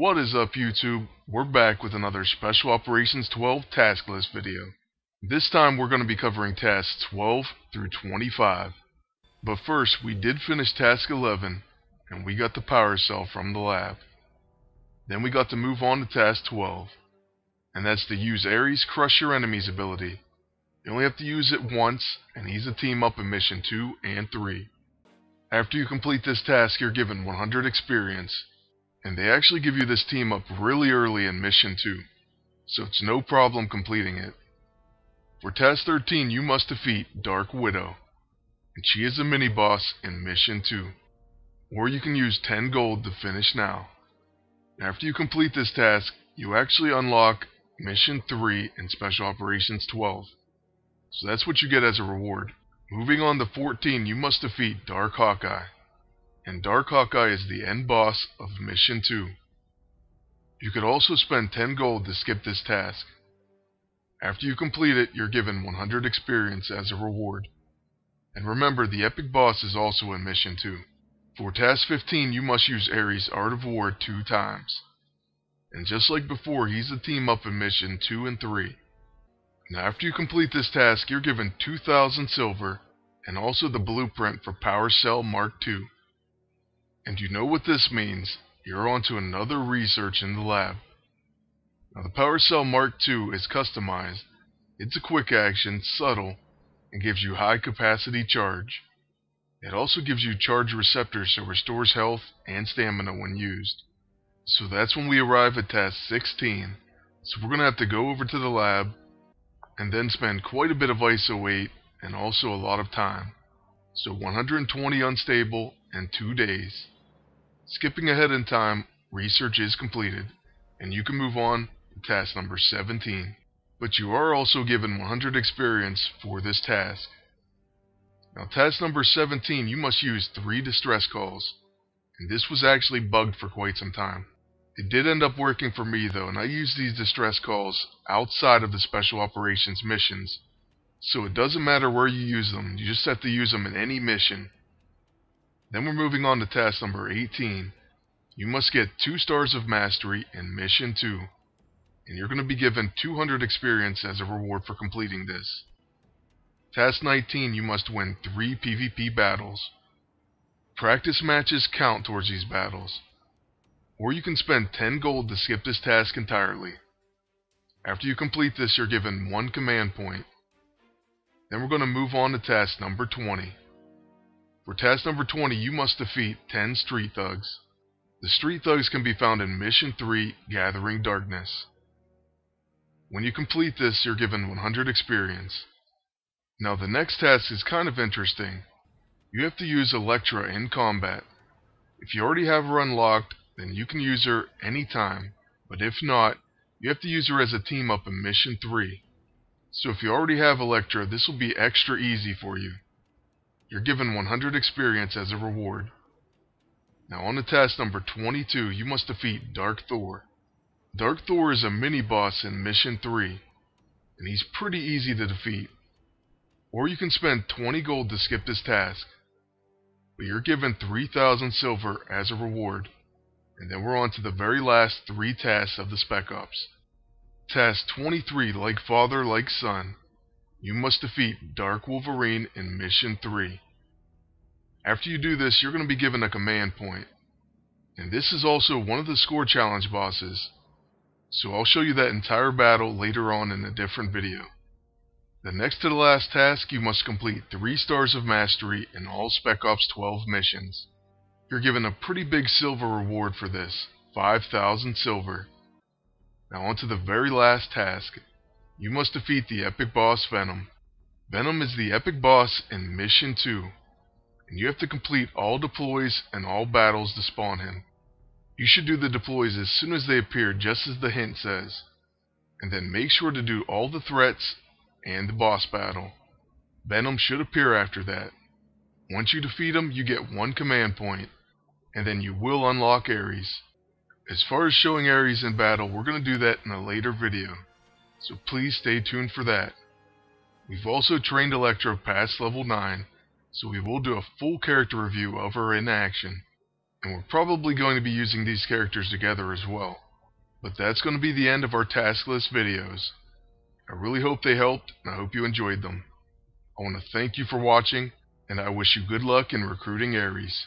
What is up, YouTube? We're back with another Special Operations 12 task list video. This time we're going to be covering tasks 12 through 25. But first, we did finish task 11, and we got the power cell from the lab. Then we got to move on to task 12, and that's to use Ares' Crush Your Enemies ability. You only have to use it once, and he's a team up in mission 2 and 3. After you complete this task, you're given 100 experience. And they actually give you this team up really early in Mission 2, so it's no problem completing it. For Task 13, you must defeat Dark Widow, and she is a mini-boss in Mission 2. Or you can use 10 gold to finish now. After you complete this task, you actually unlock Mission 3 in Special Operations 12. So that's what you get as a reward. Moving on to 14, you must defeat Dark Hawkeye. And Dark Hawkeye is the end boss of Mission 2. You could also spend 10 gold to skip this task. After you complete it, you're given 100 experience as a reward. And remember, the epic boss is also in Mission 2. For Task 15, you must use Ares' Art of War 2 times. And just like before, he's a team up in Mission 2 and 3. Now after you complete this task, you're given 2,000 silver, and also the blueprint for Power Cell Mark II. And you know what this means. You're on to another research in the lab. Now the Power Cell Mark II is customized. It's a quick action, subtle, and gives you high capacity charge. It also gives you charge receptors, so restores health and stamina when used. So that's when we arrive at task 16. So we're going to have to go over to the lab and then spend quite a bit of ISO weight and also a lot of time. So 120 unstable and 2 days. Skipping ahead in time, research is completed, and you can move on to task number 17. But you are also given 100 experience for this task. Now task number 17, you must use 3 distress calls, and this was actually bugged for quite some time. It did end up working for me though, and I used these distress calls outside of the Special Operations missions. So it doesn't matter where you use them, you just have to use them in any mission. Then we're moving on to task number 18. You must get 2 stars of mastery in Mission 2. And you're going to be given 200 experience as a reward for completing this. Task 19, you must win 3 PvP battles. Practice matches count towards these battles. Or you can spend 10 gold to skip this task entirely. After you complete this, you're given 1 command point. Then we're going to move on to task number 20. For task number 20, you must defeat 10 street thugs. The street thugs can be found in Mission 3, Gathering Darkness. When you complete this, you're given 100 experience. Now the next task is kind of interesting. You have to use Electra in combat. If you already have her unlocked, then you can use her anytime. But if not, you have to use her as a team up in Mission 3. So if you already have Electra, this will be extra easy for you. You're given 100 experience as a reward. Now on to task number 22, you must defeat Dark Thor. Dark Thor is a mini-boss in Mission 3, and he's pretty easy to defeat. Or you can spend 20 gold to skip this task. But you're given 3,000 silver as a reward. And then we're on to the very last 3 tasks of the Spec Ops. Task 23, Like Father, Like Son. You must defeat Dark Wolverine in Mission 3. After you do this, you're going to be given a command point. And this is also one of the score challenge bosses. So I'll show you that entire battle later on in a different video. The next to the last task, you must complete 3 stars of mastery in all Spec Ops 12 missions. You're given a pretty big silver reward for this, 5,000 silver. Now on to the very last task. You must defeat the epic boss Venom. Venom is the epic boss in Mission 2, and you have to complete all deploys and all battles to spawn him. You should do the deploys as soon as they appear, just as the hint says, and then make sure to do all the threats and the boss battle. Venom should appear after that. Once you defeat him, you get 1 command point, and then you will unlock Ares. As far as showing Ares in battle, we're going to do that in a later video. So please stay tuned for that. We've also trained Electro past level 9, so we will do a full character review of her in action. and we're probably going to be using these characters together as well. But that's going to be the end of our task list videos. I really hope they helped, and I hope you enjoyed them. I want to thank you for watching, and I wish you good luck in recruiting Aries.